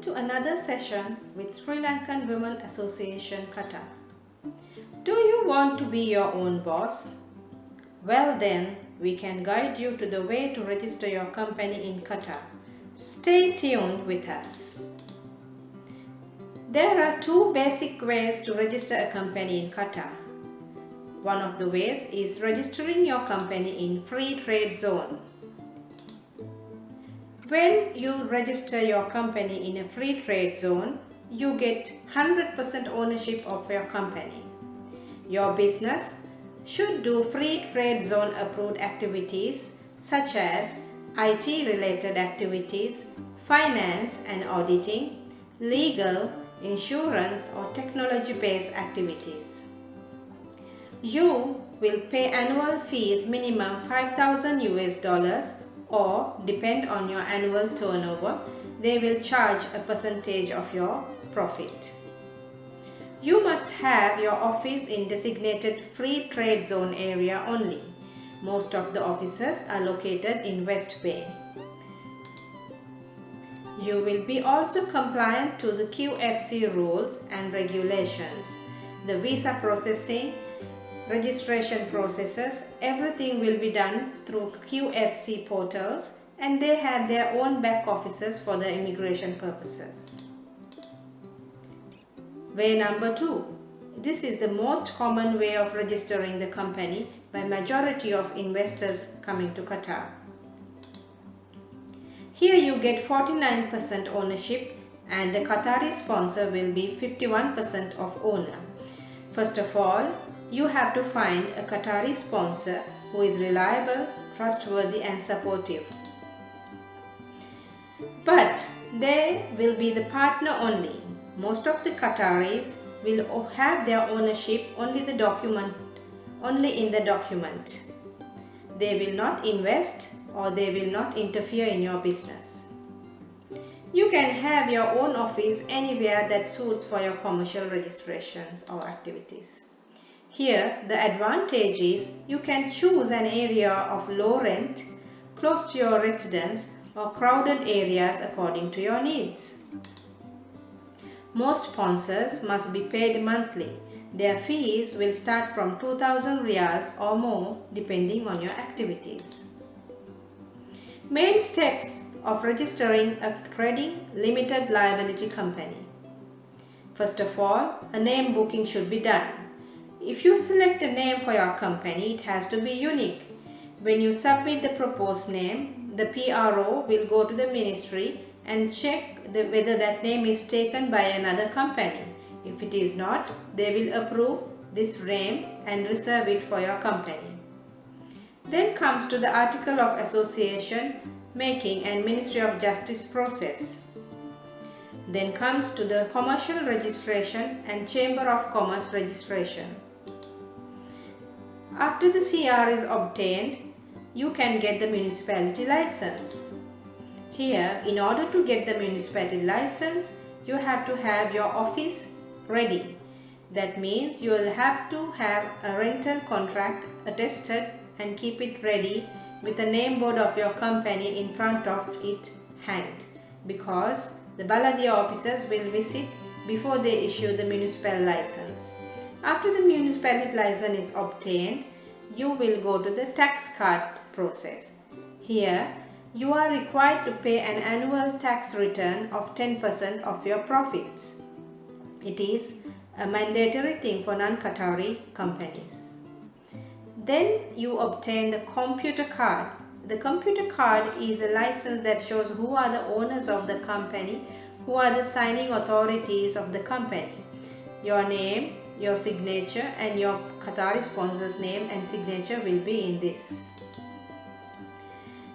to another session with Sri Lankan Women Association Qatar. Do you want to be your own boss? Well then, we can guide you to the way to register your company in Qatar. Stay tuned with us. There are two basic ways to register a company in Qatar. One of the ways is registering your company in Free Trade Zone. When you register your company in a Free Trade Zone, you get 100% ownership of your company. Your business should do Free Trade Zone approved activities such as IT related activities, finance and auditing, legal, insurance or technology based activities. You will pay annual fees minimum $5,000 or depend on your annual turnover, they will charge a percentage of your profit. You must have your office in designated Free Trade Zone area only. Most of the offices are located in West Bay. You will be also compliant to the QFC rules and regulations. The visa processing, registration processes, everything will be done through QFC portals and they have their own back offices for the immigration purposes. Way number 2. This is the most common way of registering the company by majority of investors coming to Qatar. Here you get 49% ownership and the Qatari sponsor will be 51% of owner. First of all, you have to find a Qatari sponsor who is reliable, trustworthy and supportive. But they will be the partner only. Most of the Qataris will have their ownership only in the document. They will not invest or they will not interfere in your business. You can have your own office anywhere that suits for your commercial registrations or activities. Here, the advantage is you can choose an area of low rent, close to your residence or crowded areas according to your needs. Most sponsors must be paid monthly. Their fees will start from 2,000 riyals or more depending on your activities. Main steps of registering a trading limited liability company. First of all, a name booking should be done. If you select a name for your company, it has to be unique. When you submit the proposed name, the PRO will go to the ministry and check whether that name is taken by another company. If it is not, they will approve this name and reserve it for your company. Then comes to the Article of Association making and Ministry of Justice process. Then comes to the commercial registration and Chamber of Commerce registration. After the CR is obtained, you can get the municipality license. Here, in order to get the municipality license, you have to have your office ready. That means you will have to have a rental contract attested and keep it ready with the name board of your company in front of it hanged, because the Baladia officers will visit before they issue the municipal license. After the municipality license is obtained, you will go to the tax card process. Here, you are required to pay an annual tax return of 10% of your profits. It is a mandatory thing for non-Qatari companies. Then you obtain the computer card. The computer card is a license that shows who are the owners of the company, who are the signing authorities of the company. Your name, your signature and your Qatari sponsor's name and signature will be in this.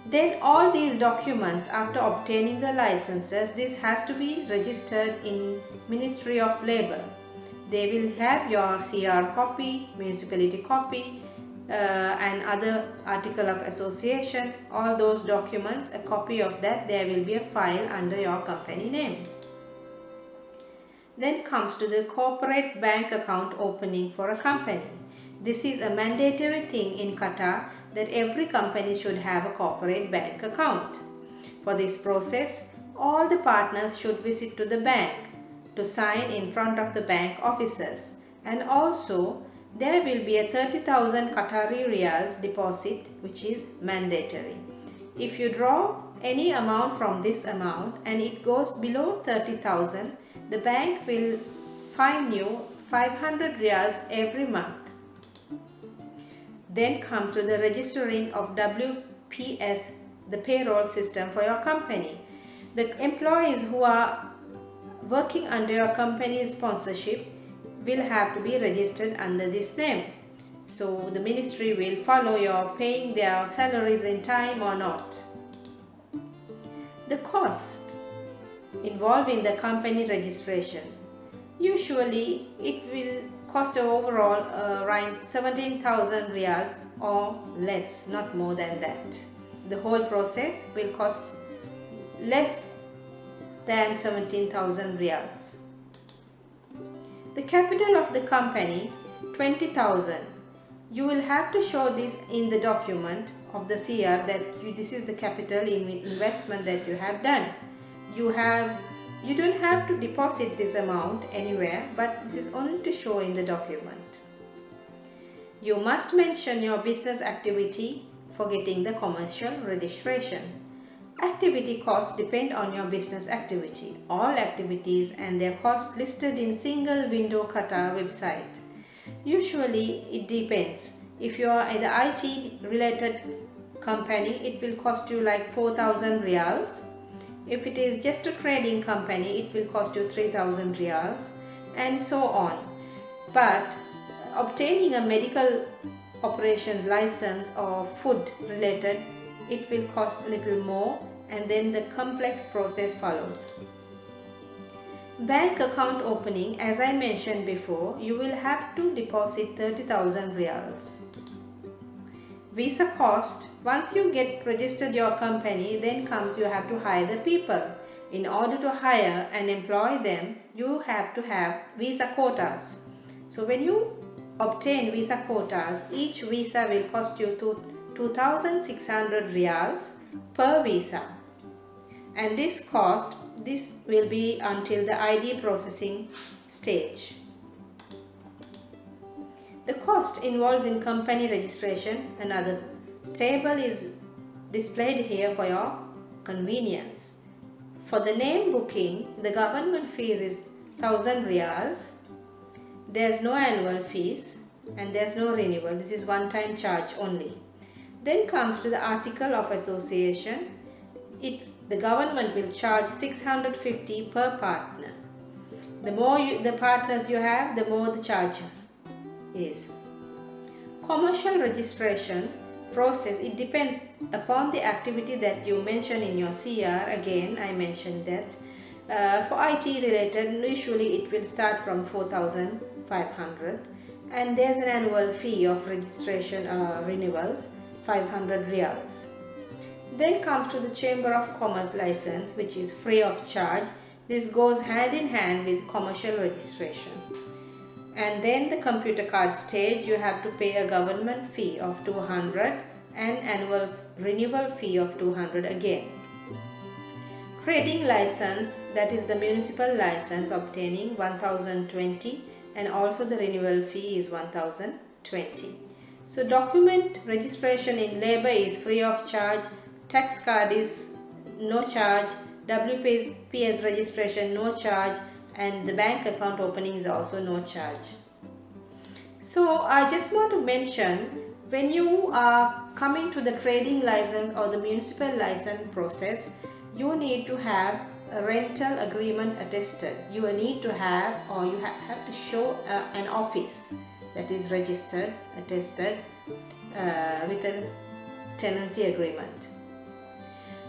Then all these documents, after obtaining the licenses, this has to be registered in Ministry of Labour. They will have your CR copy, municipality copy and other article of association, all those documents, a copy of that, there will be a file under your company name. Then comes to the corporate bank account opening for a company. This is a mandatory thing in Qatar that every company should have a corporate bank account. For this process, all the partners should visit to the bank to sign in front of the bank officers, and also there will be a 30,000 Qatari riyals deposit which is mandatory. If you draw any amount from this amount and it goes below 30,000, the bank will fine you 500 riyals every month. Then come to the registering of WPS, the payroll system for your company. The employees who are working under your company's sponsorship will have to be registered under this name. So the ministry will follow your paying their salaries in time or not. The costs involved in the company registration. Usually it will cost overall around 17,000 riyals or less, not more than that. The whole process will cost less than 17,000 riyals. The capital of the company 20,000. You will have to show this in the document of the CR that this is the capital investment that you have done. You don't have to deposit this amount anywhere, but this is only to show in the document. You must mention your business activity for getting the commercial registration. Activity costs depend on your business activity. All activities and their costs listed in single window Qatar website. Usually it depends. If you are in the IT related company, it will cost you like 4,000 riyals. If it is just a trading company, it will cost you 3,000 riyals, and so on. But obtaining a medical operations license or food related, it will cost a little more, and then the complex process follows. Bank account opening, as I mentioned before, you will have to deposit 30,000 riyals. Visa cost, once you get registered your company, then comes you have to hire the people. In order to hire and employ them, you have to have visa quotas. So when you obtain visa quotas, each visa will cost you 2,600 riyals per visa. And this will be until the ID processing stage. The cost involved in company registration, another table is displayed here for your convenience. For the name booking, the government fees is 1,000 riyals. There's no annual fees and there's no renewal. This is one-time charge only. Then comes to the article of association. The government will charge 650 per partner. The more the partners you have, the more the charge is. Commercial registration process, it depends upon the activity that you mention in your CR. Again, I mentioned that for IT related, usually it will start from 4,500, and there's an annual fee of registration renewals, 500 riyals. Then comes to the Chamber of Commerce license, which is free of charge. This goes hand in hand with commercial registration. And then the computer card stage, you have to pay a government fee of 200 and annual renewal fee of 200 again. Trading license, that is the municipal license, obtaining 1,020, and also the renewal fee is 1,020. So document registration in labor is free of charge, tax card is no charge, WPS registration no charge, and the bank account opening is also no charge. So I just want to mention, when you are coming to the trading license or the municipal license process, you need to have a rental agreement attested. You need to have, or you have to show an office that is registered, attested with a tenancy agreement.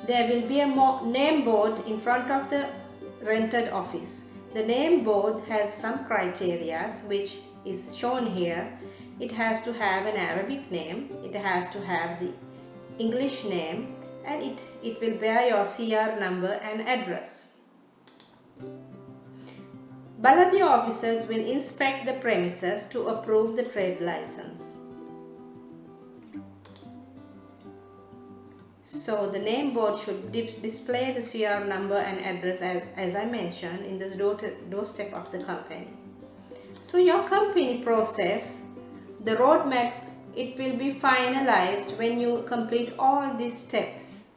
There will be a name board in front of the rented office. The name board has some criteria which is shown here. It has to have an Arabic name, it has to have the English name, and it will bear your CR number and address. Baladi officers will inspect the premises to approve the trade license. So the name board should display the CR number and address as I mentioned in the doorstep of the company. So your company process, the roadmap, it will be finalized when you complete all these steps.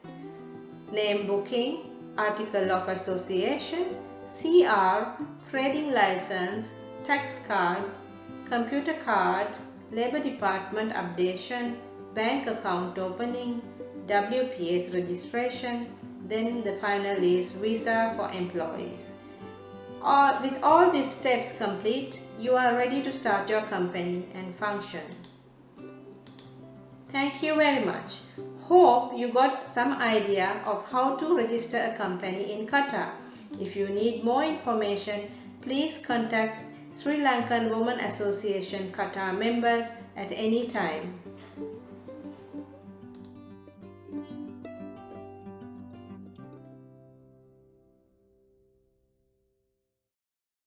Name booking, article of association, CR, trading license, tax cards, computer card, labor department updation, bank account opening, WPS registration, then the final is visa for employees. With all these steps complete, you are ready to start your company and function. Thank you very much. Hope you got some idea of how to register a company in Qatar. If you need more information, please contact Sri Lankan Women Association Qatar members at any time.